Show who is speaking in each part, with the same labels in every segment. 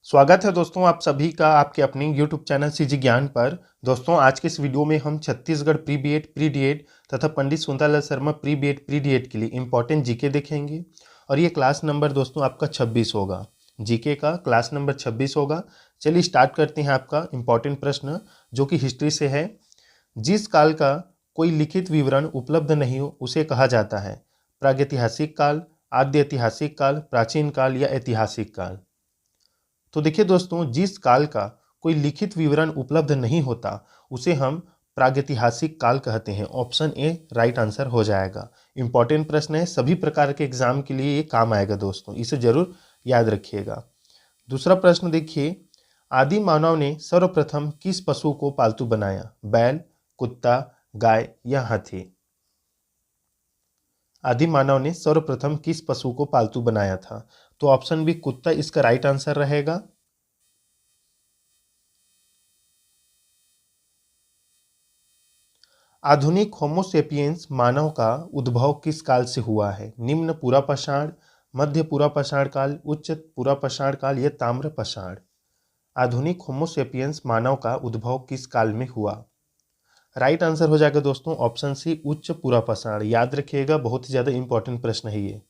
Speaker 1: स्वागत है दोस्तों आप सभी का आपके अपने YouTube चैनल सीजी ज्ञान पर। दोस्तों आज के इस वीडियो में हम Chhattisgarh pre BEd pre DEd तथा Pandit Sundarlal Sharma pre BEd pre DEd के लिए इंपॉर्टेंट जीके देखेंगे और ये क्लास नंबर दोस्तों आपका 26 होगा। जीके का क्लास नंबर 26 होगा। चलिए स्टार्ट करते हैं आपका इंपॉर्टेंट प्रश्न जो कि हिस्ट्री से है। जिस काल का कोई लिखित विवरण उपलब्ध नहीं हो उसे कहा जाता है प्रागैतिहासिक काल, आद्य ऐतिहासिक काल, प्राचीन काल या ऐतिहासिक काल। तो देखिए दोस्तों, जिस काल का कोई लिखित विवरण उपलब्ध नहीं होता उसे हम प्रागैतिहासिक काल कहते हैं। ऑप्शन ए राइट आंसर हो जाएगा। इंपॉर्टेंट प्रश्न है, सभी प्रकार के एग्जाम के लिए ये काम आएगा दोस्तों, इसे जरूर याद रखिएगा। दूसरा प्रश्न देखिए, आदि मानव ने सर्वप्रथम किस पशु को पालतू बनाया? बैल, कुत्ता, गाय या हाथी? आदि मानव ने सर्वप्रथम किस पशु को पालतू बनाया था? तो ऑप्शन बी कुत्ता इसका राइट आंसर रहेगा। आधुनिक होमोसेपियंस मानव का उद्भव किस काल से हुआ है? निम्न पुरापाषाण, मध्य पुरापाषाण काल, उच्च पुरापाषाण काल या ताम्र पाषाण? आधुनिक होमोसेपियंस मानव का उद्भव किस काल में हुआ? राइट आंसर हो जाएगा दोस्तों ऑप्शन सी उच्च पुरापाषाण। याद रखिएगा, बहुत ही ज्यादा इंपॉर्टेंट प्रश्न है ये।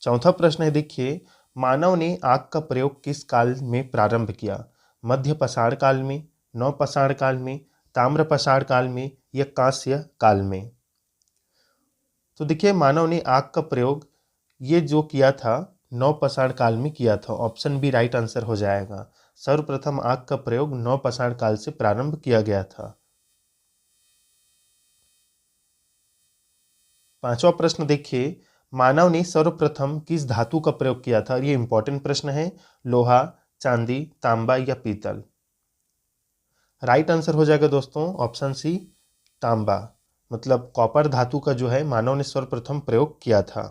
Speaker 1: चौथा प्रश्न है देखिए, मानव ने आग का प्रयोग किस काल में प्रारंभ किया? मध्य पाषाण काल में, नव पाषाण काल में, ताम्र पाषाण काल में या कांस्य काल में? तो देखिए, मानव ने आग का प्रयोग ये जो किया था नव पाषाण काल में किया था। ऑप्शन बी राइट आंसर हो जाएगा। सर्वप्रथम आग का प्रयोग नव पाषाण काल से प्रारंभ किया गया था। पांचवा प्रश्न देखिए, मानव ने सर्वप्रथम किस धातु का प्रयोग किया था? ये इंपॉर्टेंट प्रश्न है। लोहा, चांदी, तांबा या पीतल? राइट आंसर हो जाएगा दोस्तों ऑप्शन सी तांबा, मतलब कॉपर धातु का जो है मानव ने सर्वप्रथम प्रयोग किया था।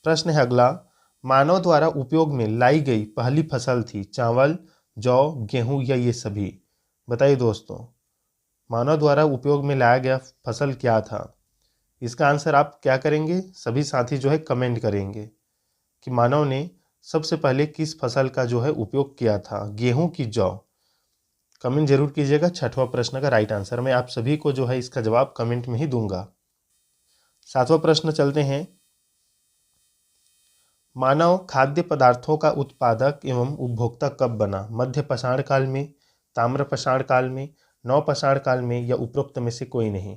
Speaker 1: प्रश्न है अगला, मानव द्वारा उपयोग में लाई गई पहली फसल थी चावल, जौ, गेहूं या ये सभी? बताइए दोस्तों, मानव द्वारा उपयोग में लाया गया फसल क्या था? इसका आंसर आप क्या करेंगे? सभी साथी जो है कमेंट करेंगे कि मानव ने सबसे पहले किस फसल का जो है उपयोग किया था, गेहूं की जौ? कमेंट जरूर कीजिएगा। छठवां प्रश्न का राइट आंसर मैं आप सभी को जो है इसका जवाब कमेंट में ही दूंगा। सातवां प्रश्न चलते हैं, मानव खाद्य पदार्थों का उत्पादक एवं उपभोक्ता कब बना? मध्य पाषाण काल में, ताम्र पाषाण काल में, नव पाषाण काल में या उपरोक्त में से कोई नहीं?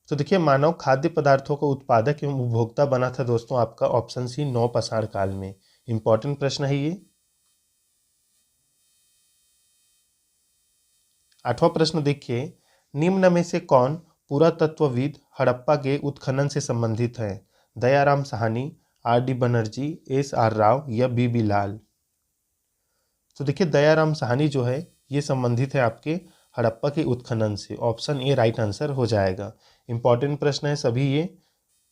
Speaker 1: तो देखिए, मानव खाद्य पदार्थों का उत्पादक एवं उपभोक्ता बना था दोस्तों आपका ऑप्शन सी नव पाषाण काल में। इंपॉर्टेंट प्रश्न है ये। आठवां प्रश्न देखिए, निम्न में से कौन पुरातत्वविद हड़प्पा के उत्खनन से संबंधित है? Dayaram Sahni, R D Banerjee, S R Rao या बी बी लाल? तो देखिए, दयाराम साहनी जो है ये संबंधित है आपके हड़प्पा के उत्खनन से। ऑप्शन ए राइट आंसर हो जाएगा। इंपॉर्टेंट प्रश्न है सभी ये,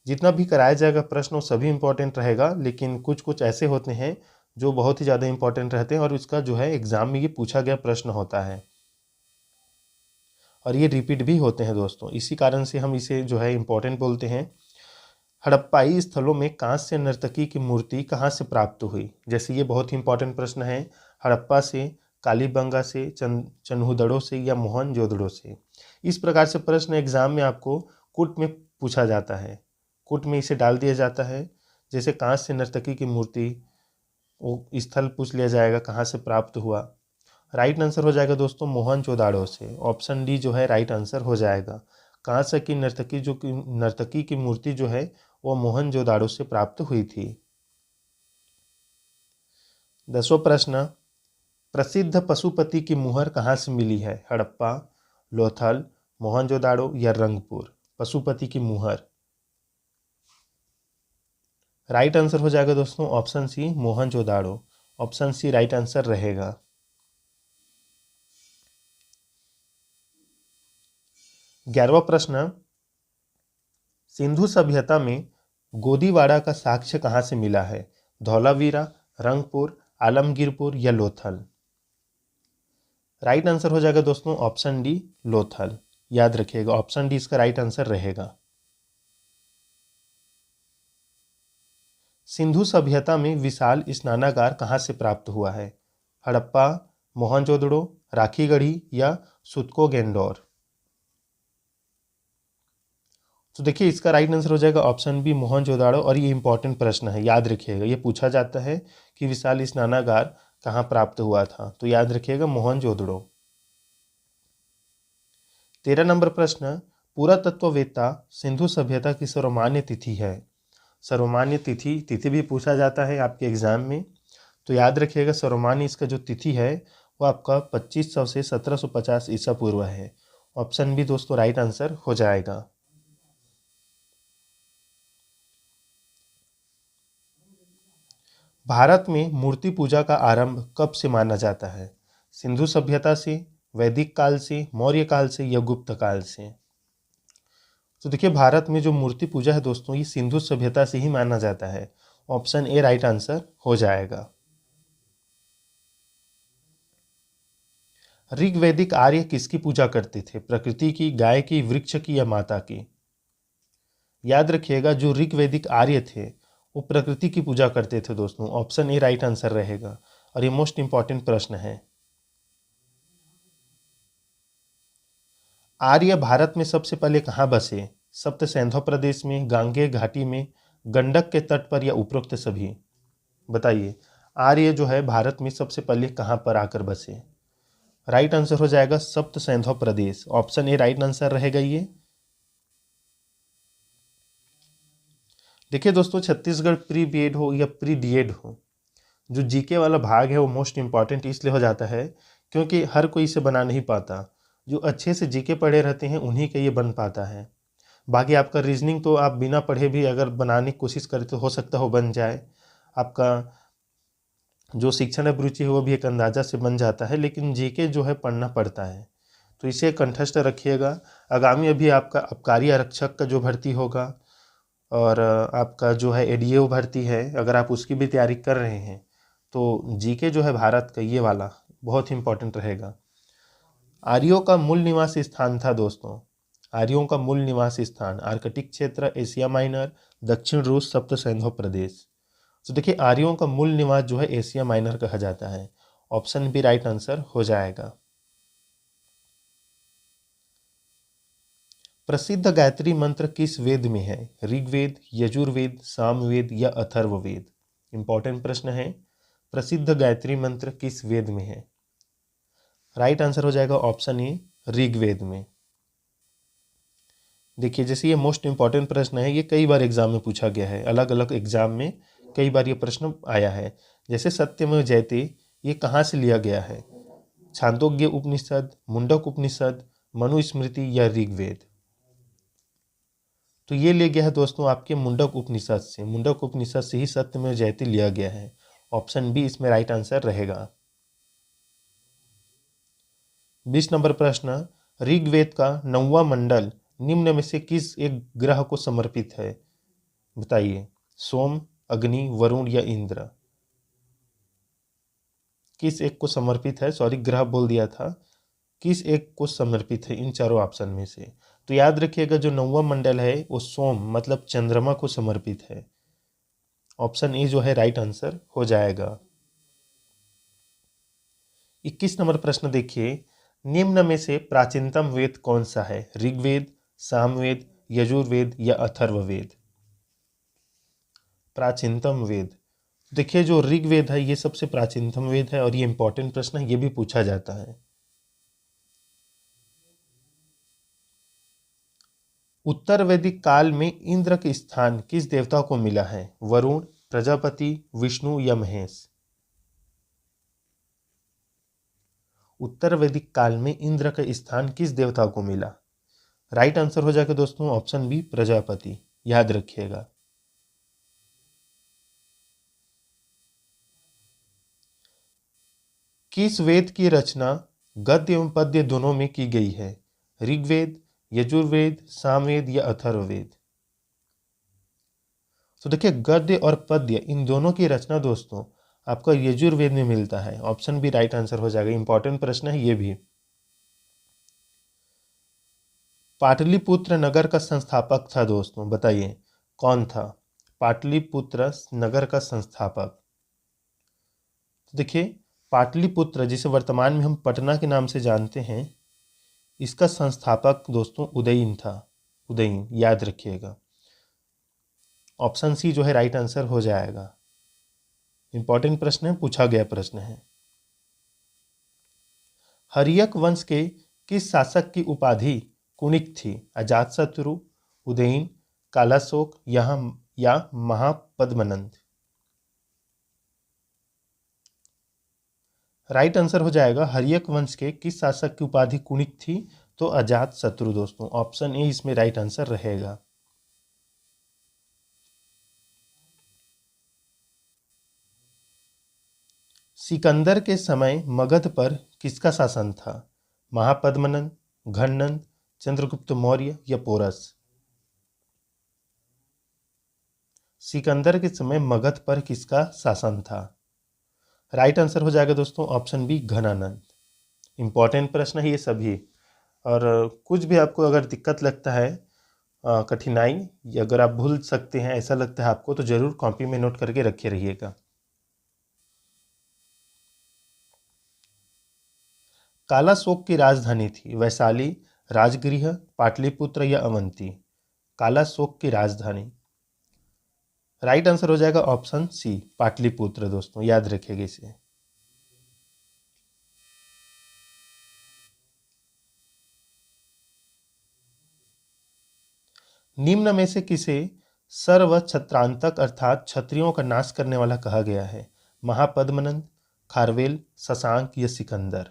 Speaker 1: जितना भी कराया जाएगा प्रश्न वो सभी इंपॉर्टेंट रहेगा, लेकिन कुछ कुछ ऐसे होते हैं जो बहुत ही ज़्यादा इंपॉर्टेंट रहते हैं और इसका जो है एग्जाम में ये पूछा गया प्रश्न होता है और ये रिपीट भी होते हैं दोस्तों, इसी कारण से हम इसे जो है इम्पोर्टेंट बोलते हैं। हड़प्पाई स्थलों में कांस्य नर्तकी की मूर्ति कहाँ से प्राप्त हुई? जैसे ये बहुत ही इंपॉर्टेंट प्रश्न है। हड़प्पा से, कालीबंगा से, चन्हुदड़ो से या मोहनजोदड़ो से? इस प्रकार से प्रश्न एग्जाम में आपको कुट में पूछा जाता है, कुट में इसे डाल दिया जाता है। जैसे कांस्य नर्तकी की मूर्ति, वो स्थल पूछ लिया जाएगा कहाँ से प्राप्त हुआ। राइट आंसर हो जाएगा दोस्तों मोहनजोदाड़ो से। ऑप्शन डी जो है राइट आंसर हो जाएगा। कांस्य की नर्तकी की मूर्ति जो है वो मोहनजोदाड़ो से प्राप्त हुई थी। 10वां प्रश्न, प्रसिद्ध पशुपति की मुहर कहाँ से मिली है? हड़प्पा, लोथल, मोहनजोदाड़ो या रंगपुर? पशुपति की मुहर। राइट आंसर हो जाएगा दोस्तों option C Mohenjodaro. Option C right answer रहेगा। 11वां प्रश्न, सिंधु सभ्यता में गोदीवाड़ा का साक्ष्य कहाँ से मिला है? धौलावीरा, रंगपुर, आलमगीरपुर या लोथल? राइट आंसर हो जाएगा दोस्तों ऑप्शन डी लोथल। याद रखिएगा ऑप्शन डी इसका राइट आंसर रहेगा। सिंधु सभ्यता में विशाल स्नानागार कहाँ से प्राप्त हुआ है? हड़प्पा, मोहनजोदड़ो, राखीगढ़ी या सुतकोगेंडोर? तो देखिए इसका राइट आंसर हो जाएगा ऑप्शन बी मोहनजोदाड़ो। और ये इंपॉर्टेंट प्रश्न है, याद रखिएगा, ये पूछा जाता है कि विशाल स्नानागार कहाँ प्राप्त हुआ था, तो याद रखिएगा मोहनजोदड़ो। 13 नंबर प्रश्न, पुरातत्ववेत्ता सिंधु सभ्यता की सर्वमान्य तिथि है? सर्वमान्य तिथि, तिथि भी पूछा जाता है आपके एग्जाम में, तो याद रखिएगा सर्वमान्य इसका जो तिथि है वो आपका 2500 से 1750 ईसा पूर्व है। ऑप्शन बी दोस्तों राइट आंसर हो जाएगा। भारत में मूर्ति पूजा का आरंभ कब से माना जाता है? सिंधु सभ्यता से, वैदिक काल से, मौर्य काल से या गुप्त काल से? तो देखिए भारत में जो मूर्ति पूजा है दोस्तों ये सिंधु सभ्यता से ही माना जाता है। ऑप्शन ए राइट आंसर हो जाएगा। ऋग्वैदिक आर्य किसकी पूजा करते थे? प्रकृति की, गाय की, वृक्ष की या माता की? याद रखिएगा जो ऋग्वैदिक आर्य थे वो प्रकृति की पूजा करते थे दोस्तों। ऑप्शन ए राइट आंसर रहेगा और ये मोस्ट इंपॉर्टेंट प्रश्न है। आर्य भारत में सबसे पहले कहाँ बसे? सप्त सिंधु प्रदेश में, गांगेय घाटी में, गंडक के तट पर या उपरोक्त सभी? बताइए आर्य जो है भारत में सबसे पहले कहाँ पर आकर बसे? राइट आंसर हो जाएगा सप्त सिंधु प्रदेश। ऑप्शन ए राइट आंसर रहेगा ये। देखिए दोस्तों छत्तीसगढ़ प्री बीएड हो या प्री डीएड हो, जो जीके वाला भाग है वो मोस्ट इंपॉर्टेंट इसलिए हो जाता है क्योंकि हर कोई इसे बना नहीं पाता। जो अच्छे से जीके पढ़े रहते हैं उन्हीं का ये बन पाता है। बाकी आपका रीजनिंग तो आप बिना पढ़े भी अगर बनाने की कोशिश करें तो हो सकता हो बन जाए। आपका जो शिक्षण अभिरुचि है वो भी एक अंदाजा से बन जाता है, लेकिन जीके जो है पढ़ना पड़ता है, तो इसे कंठस्थ रखिएगा। आगामी अभी आपका आबकारी आरक्षक का जो भर्ती होगा और आपका जो है एडीओ भर्ती है, अगर आप उसकी भी तैयारी कर रहे हैं तो जीके जो है भारत का ये वाला बहुत इंपॉर्टेंट रहेगा। आर्यों का मूल निवास स्थान था दोस्तों, आर्यों का मूल निवास स्थान आर्कटिक क्षेत्र, एशिया माइनर, दक्षिण रूस, सप्त सिंधु प्रदेश। तो देखिए आर्यों का मूल निवास जो है एशिया माइनर कहा जाता है। ऑप्शन बी राइट आंसर हो जाएगा। प्रसिद्ध गायत्री मंत्र किस वेद में है? ऋग्वेद, यजुर्वेद, सामवेद या अथर्ववेद? इंपॉर्टेंट प्रश्न है। प्रसिद्ध गायत्री मंत्र किस वेद में है? राइट आंसर हो जाएगा ऑप्शन ए ऋग्वेद में। देखिए जैसे ये मोस्ट इंपॉर्टेंट प्रश्न है, ये कई बार एग्जाम में पूछा गया है, अलग अलग एग्जाम में कई बार ये प्रश्न आया है। जैसे सत्यमेव जयते ये कहाँ से लिया गया है? छांदोग्य उपनिषद, मुंडक उपनिषद, मनुस्मृति या ऋग्वेद? तो ये ले गया है दोस्तों आपके मुंडक उपनिषद से। मुंडक उपनिषद से ही सत्यमेव जयते लिया गया है। ऑप्शन बी इसमें राइट आंसर रहेगा। 20 नंबर प्रश्न, ऋग्वेद का 9वां मंडल निम्न में से किस एक ग्रह को समर्पित है? बताइए सोम, अग्नि, वरुण या इंद्र? किस एक को समर्पित है? सॉरी ग्रह बोल दिया था। किस एक को समर्पित है इन चारों ऑप्शन में से? तो याद रखिएगा जो 9वां मंडल है वो सोम मतलब चंद्रमा को समर्पित है। ऑप्शन ए जो है राइट आंसर हो जाएगा। 21 नंबर प्रश्न देखिए, निम्न में से प्राचीनतम वेद कौन सा है? ऋग्वेद, सामवेद, यजुर्वेद या अथर्ववेद? प्राचीनतम वेद, देखिए जो ऋग्वेद है ये सबसे प्राचीनतम वेद है और ये इंपॉर्टेंट प्रश्न है, ये भी पूछा जाता है। उत्तर वैदिक काल में इंद्र के स्थान किस देवता को मिला है? वरुण, प्रजापति, विष्णु या महेश? उत्तर वैदिक काल में इंद्र का स्थान किस देवता को मिला? राइट आंसर हो जाएगा दोस्तों ऑप्शन बी प्रजापति। याद रखिएगा। किस वेद की रचना गद्य एवं पद्य दोनों में की गई है? ऋग्वेद, यजुर्वेद, सामवेद या अथर्ववेद? तो देखिए गद्य और पद्य इन दोनों की रचना दोस्तों आपका यजुर्वेद में मिलता है। ऑप्शन बी राइट आंसर हो जाएगा। इंपॉर्टेंट प्रश्न है ये भी। पाटलिपुत्र नगर का संस्थापक था दोस्तों, बताइए कौन था? पाटलिपुत्र नगर का संस्थापक। तो देखिए, पाटलिपुत्र जिसे वर्तमान में हम पटना के नाम से जानते हैं, इसका संस्थापक दोस्तों उदयन था। उदयन, याद रखिएगा। ऑप्शन सी जो है राइट आंसर हो जाएगा। इंपॉर्टेंट प्रश्न है, पूछा गया प्रश्न है। हर्यक वंश के किस शासक की उपाधि कुणिक थी? अजातशत्रु, उदयन, कालाशोक या महापद्मनंद? राइट आंसर हो जाएगा हर्यक वंश के किस शासक की उपाधि कुणिक थी? तो अजातशत्रु दोस्तों, ऑप्शन ए इसमें राइट आंसर रहेगा। सिकंदर के समय मगध पर किसका शासन था? महापद्मनंद, घननंद, चंद्रगुप्त मौर्य या पोरस? सिकंदर के समय मगध पर किसका शासन था? राइट आंसर हो जाएगा दोस्तों ऑप्शन बी, घनानंद। इंपॉर्टेंट प्रश्न है ये सभी, और कुछ भी आपको अगर दिक्कत लगता है, कठिनाई, या अगर आप भूल सकते हैं ऐसा लगता है आपको, तो जरूर कॉपी में नोट करके रखे रहिएगा। कालाशोक की राजधानी थी वैशाली, राजगृह, पाटलिपुत्र या अवंती? कालाशोक की राजधानी, राइट आंसर हो जाएगा ऑप्शन सी, पाटलिपुत्र दोस्तों, याद रखिएगा इसे। निम्न में से किसे सर्व छत्रांतक अर्थात क्षत्रियों का नाश करने वाला कहा गया है? महापद्मनंद, खारवेल, शशांक या सिकंदर?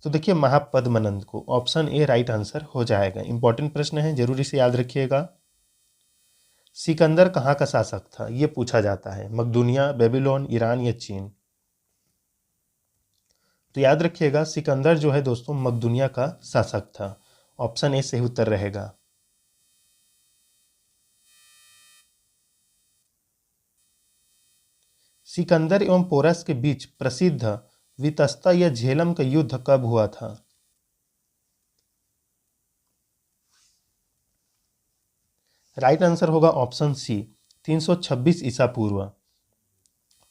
Speaker 1: तो देखिए, महापद्मनंद को, ऑप्शन ए राइट आंसर हो जाएगा। इंपॉर्टेंट प्रश्न है, जरूर इसे याद रखिएगा। सिकंदर कहाँ का शासक था, ये पूछा जाता है। मकदूनिया, बेबीलोन, ईरान या चीन? तो याद रखिएगा, सिकंदर जो है दोस्तों मकदूनिया का शासक था। ऑप्शन ए सही उत्तर रहेगा। सिकंदर एवं पोरस के बीच प्रसिद्ध वितस्ता या झेलम का युद्ध कब हुआ था? राइट आंसर होगा ऑप्शन सी, 326 ईसा पूर्व।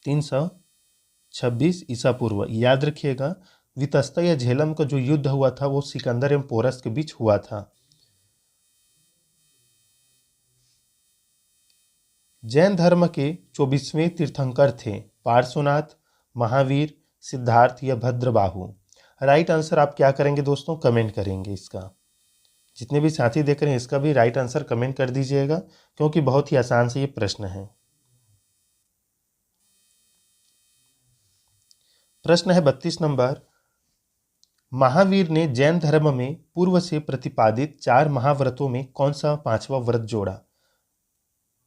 Speaker 1: 326 ईसा पूर्व, याद रखिएगा। वितस्ता या झेलम का जो युद्ध हुआ था वो सिकंदर एवं पोरस के बीच हुआ था। जैन धर्म के 24वें तीर्थंकर थे पार्श्वनाथ, महावीर, सिद्धार्थ या भद्रबाहु? राइट आंसर आप क्या करेंगे दोस्तों, कमेंट करेंगे इसका। जितने भी साथी देख रहे हैं इसका भी राइट आंसर कमेंट कर दीजिएगा, क्योंकि बहुत ही आसान से ये प्रश्न है। प्रश्न है 32 नंबर। महावीर ने जैन धर्म में पूर्व से प्रतिपादित 4 महाव्रतों में कौन सा 5वां व्रत जोड़ा?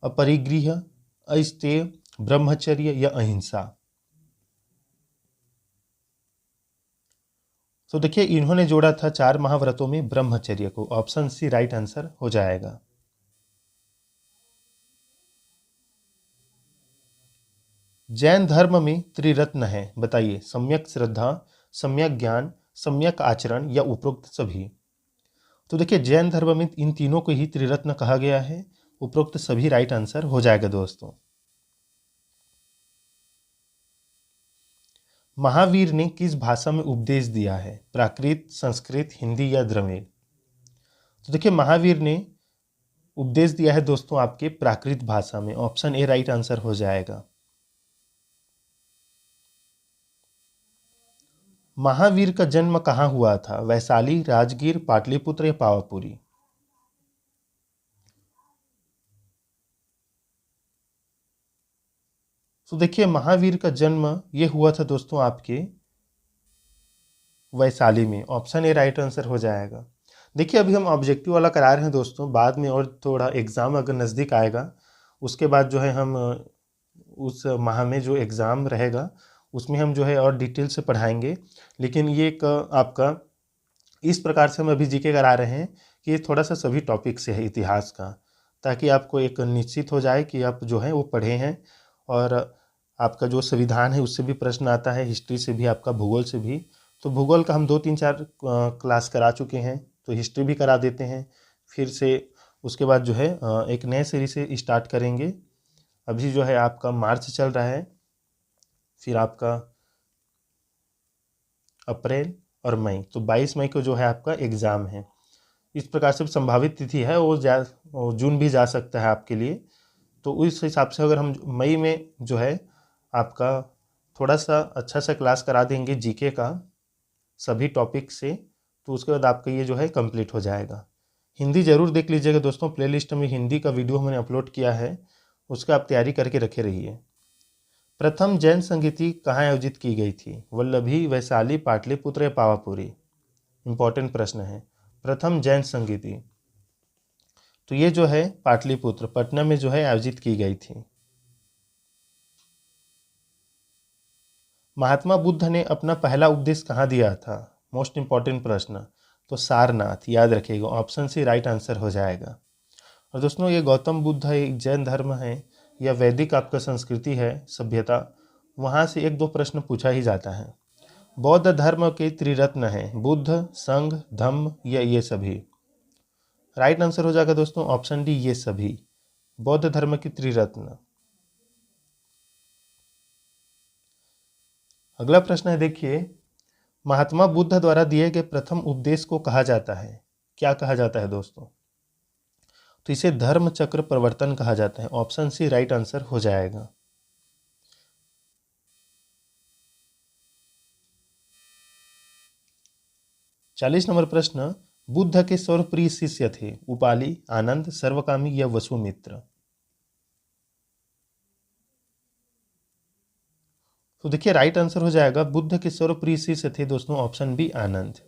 Speaker 1: अपरिग्रह, अस्तेय, ब्रह्मचर्य या अहिंसा? तो देखिए, इन्होंने जोड़ा था 4 महाव्रतों में ब्रह्मचर्य को। ऑप्शन सी राइट आंसर हो जाएगा। जैन धर्म में त्रिरत्न है, बताइए। सम्यक श्रद्धा, सम्यक ज्ञान, सम्यक आचरण या उपरोक्त सभी? तो देखिए, जैन धर्म में इन तीनों को ही त्रिरत्न कहा गया है। उपरोक्त सभी राइट आंसर हो जाएगा दोस्तों। महावीर ने किस भाषा में उपदेश दिया है? प्राकृत, संस्कृत, हिंदी या द्रविड़? तो देखिए, महावीर ने उपदेश दिया है दोस्तों आपके प्राकृत भाषा में। ऑप्शन ए राइट आंसर हो जाएगा। महावीर का जन्म कहाँ हुआ था? वैशाली, राजगीर, पाटलिपुत्र या पावापुरी? तो देखिए, महावीर का जन्म ये हुआ था दोस्तों आपके वैशाली में। ऑप्शन ए राइट आंसर हो जाएगा। देखिए, अभी हम ऑब्जेक्टिव वाला करा रहे हैं दोस्तों, बाद में और थोड़ा एग्ज़ाम अगर नज़दीक आएगा उसके बाद जो है हम उस माह में जो एग्ज़ाम रहेगा उसमें हम जो है और डिटेल से पढ़ाएंगे। लेकिन ये एक आपका इस प्रकार से हम अभी जीके करा रहे हैं कि ये थोड़ा सा सभी टॉपिक से है इतिहास का, ताकि आपको एक निश्चित हो जाए कि आप जो है वो पढ़े हैं। और आपका जो संविधान है उससे भी प्रश्न आता है, हिस्ट्री से भी, आपका भूगोल से भी। तो भूगोल का हम 2-3-4 क्लास करा चुके हैं, तो हिस्ट्री भी करा देते हैं फिर से। उसके बाद जो है एक नए सीरीज से स्टार्ट करेंगे। अभी जो है आपका मार्च चल रहा है, फिर आपका अप्रैल और मई, तो 22 मई को जो है आपका एग्ज़ाम है। इस प्रकार से संभावित तिथि है, वो जून भी जा सकता है आपके लिए। तो उस हिसाब से अगर हम मई में जो है आपका थोड़ा सा अच्छा सा क्लास करा देंगे जीके का सभी टॉपिक से, तो उसके बाद आपका ये जो है कंप्लीट हो जाएगा। हिंदी ज़रूर देख लीजिएगा दोस्तों, प्लेलिस्ट में हिंदी का वीडियो मैंने अपलोड किया है, उसका आप तैयारी करके रखे रहिए। प्रथम जैन संगीति कहाँ आयोजित की गई थी? वल्लभी, वैशाली, पाटलिपुत्र या पावापुरी? इंपॉर्टेंट प्रश्न है। प्रथम जैन संगीति, तो ये जो है पाटलिपुत्र पटना में जो है आयोजित की गई थी। महात्मा बुद्ध ने अपना पहला उपदेश कहाँ दिया था? मोस्ट इंपॉर्टेंट प्रश्न, तो सारनाथ, याद रखिएगा। ऑप्शन सी राइट आंसर हो जाएगा। और दोस्तों ये गौतम बुद्ध है, एक जैन धर्म है या वैदिक आपका संस्कृति है सभ्यता, वहाँ से एक दो प्रश्न पूछा ही जाता है। बौद्ध धर्म के त्रिरत्न हैं बुद्ध, संघ, धम्म या ये सभी? राइट आंसर हो जाएगा दोस्तों ऑप्शन डी, ये सभी, बौद्ध धर्म की त्रिरत्न। अगला प्रश्न है, देखिए, महात्मा बुद्ध द्वारा दिए गए प्रथम उपदेश को कहा जाता है, क्या कहा जाता है दोस्तों? तो इसे धर्म चक्र प्रवर्तन कहा जाता है। ऑप्शन सी राइट आंसर हो जाएगा। चालीस नंबर प्रश्न, बुद्ध के सर्वप्रिय शिष्य थे उपाली, आनंद, सर्वकामी या वसुमित्र? तो देखिए राइट आंसर हो जाएगा बुद्ध के सर्वप्रिय शिष्य थे दोस्तों ऑप्शन बी, आनंद।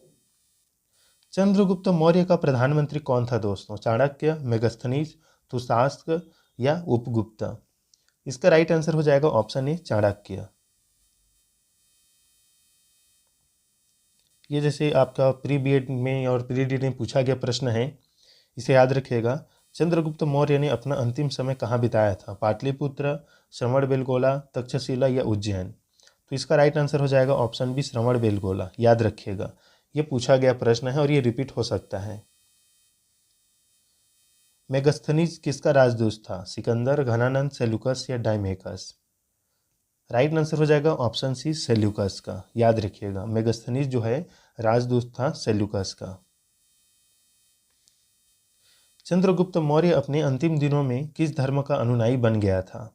Speaker 1: चंद्रगुप्त मौर्य का प्रधानमंत्री कौन था दोस्तों? चाणक्य, मेगस्थनीज, तुशास्क या उपगुप्त? इसका राइट आंसर हो जाएगा ऑप्शन ए, चाणक्य। ये जैसे आपका प्री बीएड में और प्री डी में पूछा गया प्रश्न है, इसे याद रखिएगा। चंद्रगुप्त मौर्य ने अपना अंतिम समय कहाँ बिताया था? पाटलिपुत्र, श्रवणबेलगोला, तक्षशिला या उज्जैन? तो इसका राइट आंसर हो जाएगा ऑप्शन बी, श्रवणबेलगोला, याद रखिएगा। ये पूछा गया प्रश्न है और ये रिपीट हो सकता है। मेगस्थनीज किसका राजदूत था? सिकंदर, घनानंद, सेल्यूकस या डायमेकस? राइट आंसर हो जाएगा ऑप्शन सी, सेल्यूकस का, याद रखिएगा। मेगस्थनीज जो है राजदूत था सेल्यूकस का। चंद्रगुप्त मौर्य अपने अंतिम दिनों में किस धर्म का अनुयायी बन गया था?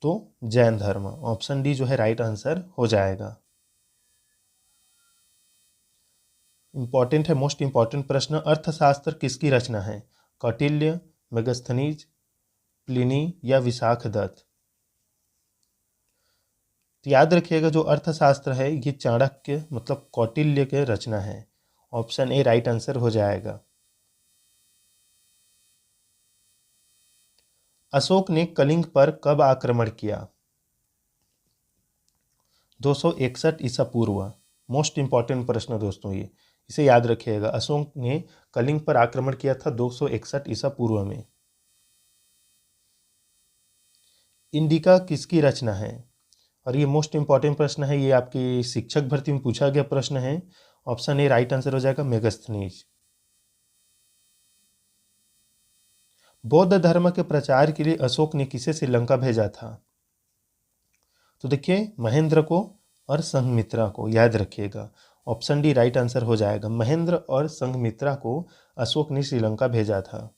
Speaker 1: तो जैन धर्म, ऑप्शन डी जो है राइट आंसर हो जाएगा। इंपॉर्टेंट है, मोस्ट इंपॉर्टेंट प्रश्न, अर्थशास्त्र किसकी रचना है? कौटिल्य, मेगस्थनीज, प्लिनी या विशाखदत्त? तो याद रखिएगा जो अर्थशास्त्र है ये चाणक्य मतलब कौटिल्य के रचना है। ऑप्शन ए राइट आंसर हो जाएगा। अशोक ने कलिंग पर कब आक्रमण किया? 261 ईसा पूर्व। मोस्ट इंपॉर्टेंट प्रश्न दोस्तों ये, इसे याद रखिएगा। अशोक ने कलिंग पर आक्रमण किया था 261 ईसा पूर्व में। इंडिका किसकी रचना है? और ये मोस्ट इंपॉर्टेंट प्रश्न है, ये आपकी शिक्षक भर्ती में पूछा गया प्रश्न है। ऑप्शन ए राइट आंसर हो जाएगा, मेगस्थनीज। बौद्ध धर्म के प्रचार के लिए अशोक ने किसे श्रीलंका भेजा था? तो देखिए महेंद्र को और संघमित्रा को, याद रखिएगा। ऑप्शन डी राइट आंसर हो जाएगा। महेंद्र और संघमित्रा को अशोक ने श्रीलंका भेजा था।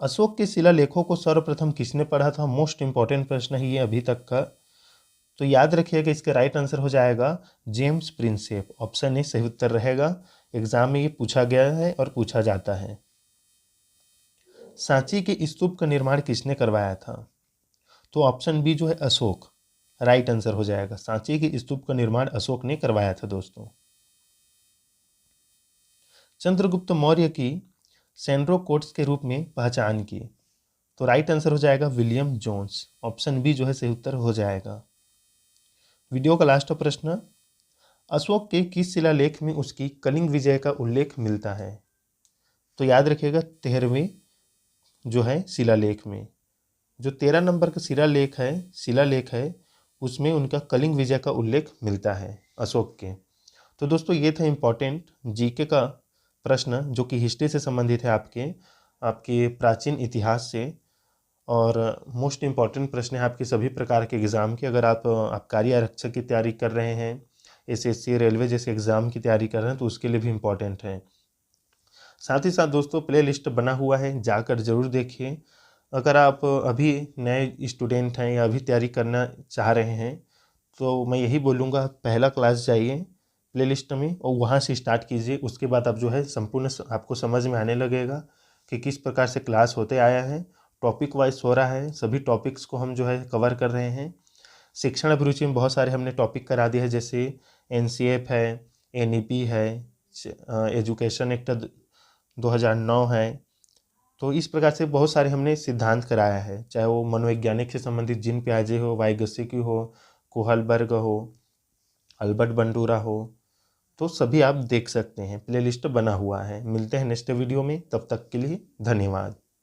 Speaker 1: अशोक के शिलालेखों को सर्वप्रथम किसने पढ़ा था? मोस्ट इंपॉर्टेंट प्रश्न है ये अभी तक का, तो याद रखिएगा इसका राइट आंसर हो जाएगा जेम्स प्रिंसेप। ऑप्शन ए सही उत्तर रहेगा। एग्जाम में ये पूछा गया है और पूछा जाता है। सांची के स्तूप का निर्माण किसने करवाया था? तो ऑप्शन बी जो है अशोक, राइट आंसर हो जाएगा। सांची के स्तूप का निर्माण अशोक ने करवाया था दोस्तों। चंद्रगुप्त मौर्य की सेंड्रो कोट्स के रूप में पहचान की, तो राइट आंसर हो जाएगा विलियम जोन्स। ऑप्शन बी जो है सही उत्तर हो जाएगा। वीडियो का लास्ट प्रश्न, अशोक के किस शिलालेख में उसकी कलिंग विजय का उल्लेख मिलता है? तो याद रखिएगा 13वें जो है शिलालेख में, जो 13 नंबर का शिलालेख है उसमें उनका कलिंग विजय का उल्लेख मिलता है अशोक के। तो दोस्तों ये था इम्पोर्टेंट जीके का प्रश्न जो कि हिस्ट्री से संबंधित है, आपके प्राचीन इतिहास से। और मोस्ट इम्पॉर्टेंट प्रश्न है आपके सभी प्रकार के एग्ज़ाम के। अगर आप आबकारी आरक्षक की तैयारी कर रहे हैं, एसएससी रेलवे जैसे एग्ज़ाम की तैयारी कर रहे हैं, तो उसके लिए भी इम्पॉर्टेंट है। साथ ही साथ दोस्तों प्ले लिस्ट बना हुआ है, जाकर ज़रूर देखिए। अगर आप अभी नए स्टूडेंट हैं या अभी तैयारी करना चाह रहे हैं, तो मैं यही बोलूँगा पहला क्लास जाइए प्ले लिस्ट में और वहाँ से स्टार्ट कीजिए। उसके बाद आप जो है संपूर्ण आपको समझ में आने लगेगा कि किस प्रकार से क्लास होते आया है। टॉपिक वाइज हो रहा है, सभी टॉपिक्स को हम जो है कवर कर रहे हैं। शिक्षण अभिरुचि में बहुत सारे हमने टॉपिक करा दिए हैं, जैसे एनसीएफ है, एनईपी है, एजुकेशन एक्ट 2009 है। तो इस प्रकार से बहुत सारे हमने सिद्धांत कराया है, चाहे वो मनोवैज्ञानिक से संबंधित जीन पियाजे हो, वाइगस्की हो, कोहलबर्ग हो, अल्बर्ट बंडूरा हो, तो सभी आप देख सकते हैं। प्लेलिस्ट बना हुआ है। मिलते हैं नेक्स्ट वीडियो में, तब तक के लिए धन्यवाद।